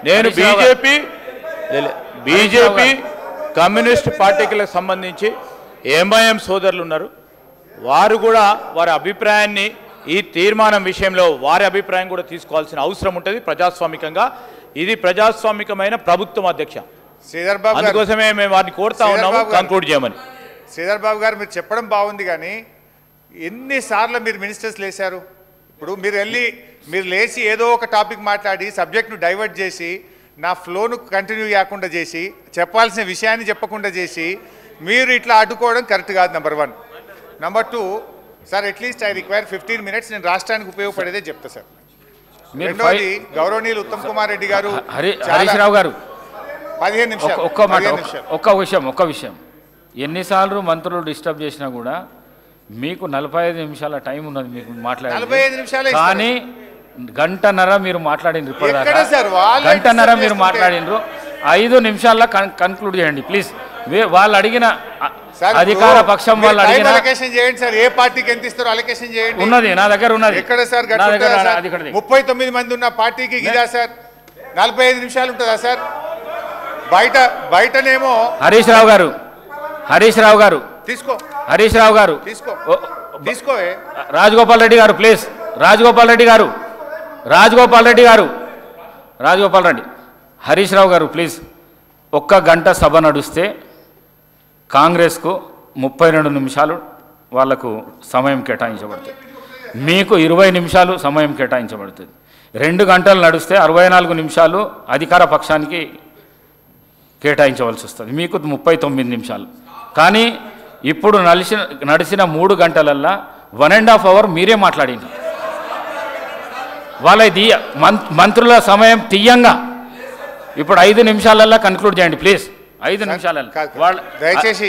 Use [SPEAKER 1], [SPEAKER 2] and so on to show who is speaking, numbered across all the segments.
[SPEAKER 1] నేను BJP communist పార్టీలకు సంబంధించి ఎంఐఎం సోదరులు ఉన్నారు. వారు కూడా వారి అభిప్రాయాన్ని ఈ తీర్మానం విషయంలో వారి అభిప్రాయం కూడా తీసుకోవాల్సిన అవసరం ఉంటుంది. ప్రజాస్వామికంగా ఇది ప్రజాస్వామికమైన ప్రభుత్వం అధ్యక్ష.
[SPEAKER 2] శ్రీధర్ బాబు
[SPEAKER 1] అందుకోసమే మేము వారిని కోరుతా ఉన్నాము కంక్లూడ్ చేయమని.
[SPEAKER 2] శ్రీధర్ బాబు గారు మీరు చెప్పడం బాగుంది, కానీ ఎన్నిసార్లు మీరు మినిస్టర్స్ లేశారు? ఇప్పుడు మీరు లేచి ఏదో ఒక టాపిక్ మాట్లాడి సబ్జెక్ట్ను డైవర్ట్ చేసి నా ఫ్లోను కంటిన్యూ కాకుండా చేసి చెప్పాల్సిన విషయాన్ని చెప్పకుండా చేసి మీరు ఇట్లా అడ్డుకోవడం కరెక్ట్ కాదు. Number 1. Number 2, sir at least I require 15 minutes. నేను రాష్ట్రానికి ఉపయోగపడేదే చెప్తా సార్. రెండోది గౌరవనీయులు ఉత్తమ్ కుమార్ రెడ్డి గారు,
[SPEAKER 3] హరీష్ రావు గారు
[SPEAKER 2] 15 నిమిషాలు.
[SPEAKER 3] ఒక్క విషయం ఎన్నిసార్లు మంత్రులు డిస్టర్బ్ చేసినా కూడా మీకు 45 నిమిషాల టైం ఉన్నది మీకు మాట్లాడాలి.
[SPEAKER 2] 45 నిమిషాలే,
[SPEAKER 3] కానీ గంటన్నర మీరు మాట్లాడిండ్రు.
[SPEAKER 2] గంటన్నర
[SPEAKER 3] మీరు మాట్లాడిండ్రు. 5 నిమిషాల్లో కన్క్లూడ్ చేయండి ప్లీజ్. వాళ్ళు అడిగిన అధికార పక్షం వాళ్ళు అడిగిన
[SPEAKER 2] అలొకేషన్ చేయండి సార్. ఏ పార్టీకి ఎంత ఇస్తారో అలొకేషన్ చేయండి.
[SPEAKER 3] ఉన్నది నా దగ్గర ఉన్నది.
[SPEAKER 2] ఎక్కడ సార్? 39 మంది ఉన్న పార్టీకి ఇదా సార్ 45 నిమిషాలు ఉంటుందా సార్? బయటనేమో
[SPEAKER 3] హరీష్ రావు గారు
[SPEAKER 2] తీసుకో.
[SPEAKER 3] రాజగోపాల్ రెడ్డి గారు ప్లీజ్. రాజగోపాల్ రెడ్డి హరీష్ రావు గారు ప్లీజ్. 1 గంట సభ నడుస్తే కాంగ్రెస్కు 32 నిమిషాలు వాళ్లకు సమయం కేటాయించబడుతుంది. మీకు 20 నిమిషాలు సమయం కేటాయించబడుతుంది. 2 గంటలు నడిస్తే 64 నిమిషాలు అధికార పక్షానికి కేటాయించవలసి వస్తుంది. మీకు 39 నిమిషాలు. కానీ ఇప్పుడు నడిచిన 3 గంటలల్లా 1.5 hour మీరే మాట్లాడింది. వాళ్ళ మంత్రుల సమయం తీయంగా ఇప్పుడు 5 నిమిషాలల్లా కన్క్లూడ్ చేయండి ప్లీజ్. 5 నిమిషాలల్లా.
[SPEAKER 2] దయచేసి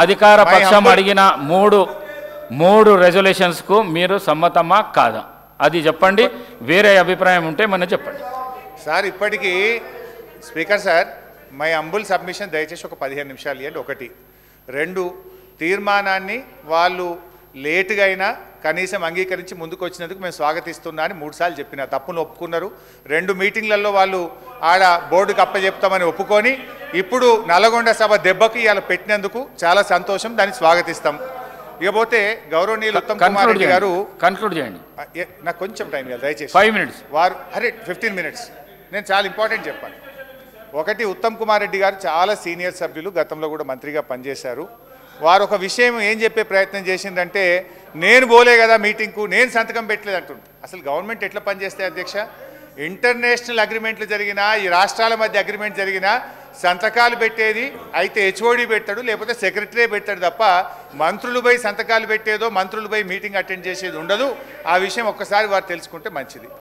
[SPEAKER 3] అధికార పక్షం అడిగిన 3 రెజల్యూషన్స్కు మీరు సమ్మతమా కాదా అది చెప్పండి. వేరే అభిప్రాయం ఉంటే మన చెప్పండి
[SPEAKER 2] సార్. ఇప్పటికీ స్పీకర్ సార్, మై అంబుల్ సబ్మిషన్ దయచేసి ఒక 15 నిమిషాలు ఇవ్వండి. 1. 2, తీర్మానాన్ని వాళ్ళు లేటుగా అయినా కనీసం అంగీకరించి ముందుకు వచ్చినందుకు మేము స్వాగతిస్తున్నా అని 3 సార్లు చెప్పిన తప్పును ఒప్పుకున్నారు. 2 మీటింగ్లలో వాళ్ళు ఆడ బోర్డుకి అప్పచెప్తామని ఒప్పుకొని ఇప్పుడు నల్లగొండ సభ దెబ్బకి ఇలా పెట్టినందుకు చాలా సంతోషం, దాన్ని స్వాగతిస్తాం. ఇకపోతే గౌరవనీయులు ఉత్తమ్ కుమార్ రెడ్డి గారు
[SPEAKER 3] కన్క్లూడ్ చేయండి.
[SPEAKER 2] నాకు కొంచెం టైం ఇవ్వాలి దయచేసి.
[SPEAKER 3] 5 minutes.
[SPEAKER 2] 15 minutes. నేను చాలా ఇంపార్టెంట్ చెప్పాను. 1, ఉత్తమ్ కుమార్ రెడ్డి గారు చాలా సీనియర్ సభ్యులు, గతంలో కూడా మంత్రిగా పనిచేశారు. వారు ఒక విషయం ఏం చెప్పే ప్రయత్నం చేసిందంటే, నేను పోలే కదా మీటింగ్కు, నేను సంతకం పెట్టలేదు అంటుండు. అసలు గవర్నమెంట్ ఎట్లా పనిచేస్తే అధ్యక్ష? ఇంటర్నేషనల్ అగ్రిమెంట్లు జరిగినా, ఈ రాష్ట్రాల మధ్య అగ్రిమెంట్ జరిగినా సంతకాలు పెట్టేది అయితే హెచ్ఓడి పెట్టాడు, లేకపోతే సెక్రటరీ పెట్టాడు తప్ప మంత్రులు పోయి సంతకాలు పెట్టేదో మంత్రులు పోయి మీటింగ్ అటెండ్ చేసేది ఉండదు. ఆ విషయం ఒక్కసారి వారు తెలుసుకుంటే మంచిది.